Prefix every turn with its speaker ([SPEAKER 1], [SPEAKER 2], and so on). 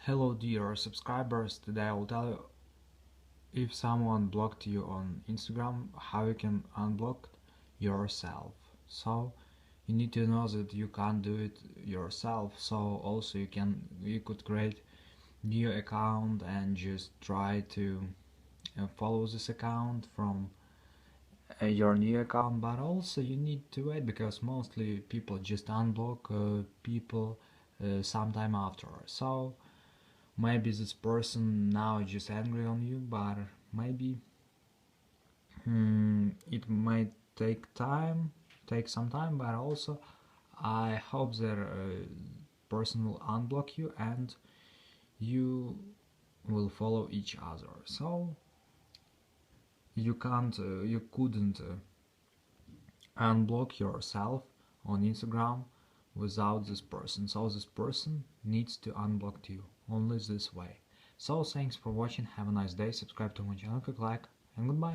[SPEAKER 1] Hello dear subscribers, today I will tell you if someone blocked you on Instagram, how you can unblock yourself. So you need to know that you can't do it yourself, so also you could create new account and just try to follow this account from your new account, but also you need to wait because mostly people just unblock people sometime after. So maybe this person now is just angry on you, but maybe it might take some time, but also I hope that person will unblock you and you will follow each other. So you couldn't unblock yourself on Instagram without this person. So this person needs to unblock you only this way. So thanks for watching, have a nice day, subscribe to my channel, click like, and goodbye.